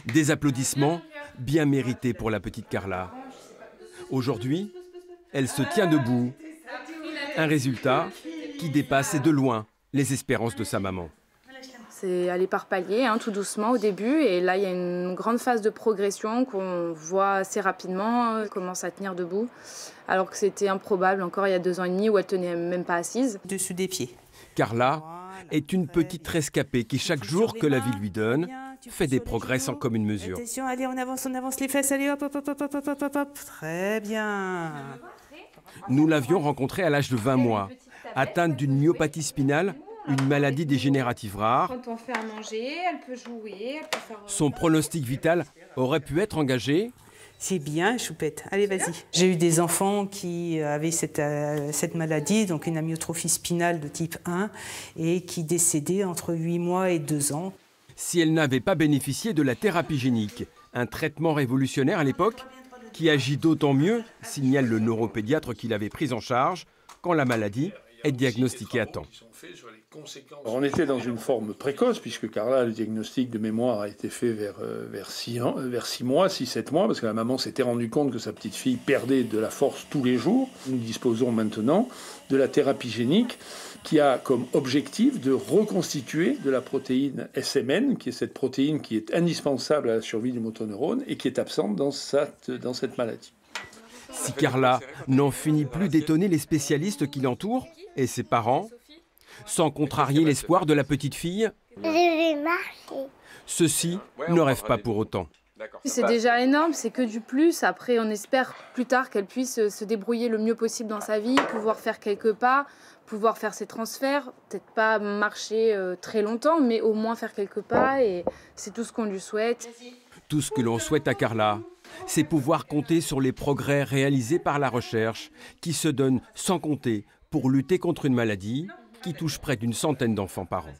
Des applaudissements bien mérités pour la petite Carla. Aujourd'hui, elle se tient debout. Un résultat qui dépasse de loin les espérances de sa maman. C'est aller par paliers, tout doucement au début. Et là, il y a une grande phase de progression qu'on voit assez rapidement. Elle commence à tenir debout, alors que c'était improbable encore il y a 2 ans et demi où elle tenait même pas assise. Dessus des pieds. Carla est une petite rescapée qui, chaque jour que la vie lui donne, fait des progrès sans commune mesure. Attention, allez, on avance les fesses, allez, hop, hop, hop, hop, hop, hop, hop, hop. Très bien. Nous l'avions rencontrée à l'âge de 20 mois, atteinte d'une myopathie spinale, une maladie dégénérative rare. Quand on fait à manger, elle peut jouer, elle peut faire... Son pronostic vital aurait pu être engagé. C'est bien, Choupette. Allez, vas-y. J'ai eu des enfants qui avaient cette maladie, donc une amyotrophie spinale de type 1, et qui décédaient entre 8 mois et 2 ans. Si elle n'avait pas bénéficié de la thérapie génique, un traitement révolutionnaire à l'époque, qui agit d'autant mieux, signale le neuropédiatre qui l'avait prise en charge, quand la maladie est diagnostiquée à temps. On était dans une forme précoce, puisque Carla, le diagnostic de mémoire a été fait vers 6 mois, 6-7 mois, parce que la maman s'était rendue compte que sa petite fille perdait de la force tous les jours. Nous disposons maintenant de la thérapie génique qui a comme objectif de reconstituer de la protéine SMN, qui est cette protéine qui est indispensable à la survie du motoneurone et qui est absente dans cette maladie. Si Carla n'en finit plus d'étonner les spécialistes qui l'entourent et ses parents, sans contrarier l'espoir de la petite fille, ceux-ci ne rêvent pas pour autant. C'est déjà énorme, c'est que du plus. Après, on espère plus tard qu'elle puisse se débrouiller le mieux possible dans sa vie, pouvoir faire quelques pas, pouvoir faire ses transferts, peut-être pas marcher très longtemps, mais au moins faire quelques pas, et c'est tout ce qu'on lui souhaite. Tout ce que l'on souhaite à Carla, c'est pouvoir compter sur les progrès réalisés par la recherche, qui se donne sans compter pour lutter contre une maladie qui touche près d'100 d'enfants par an.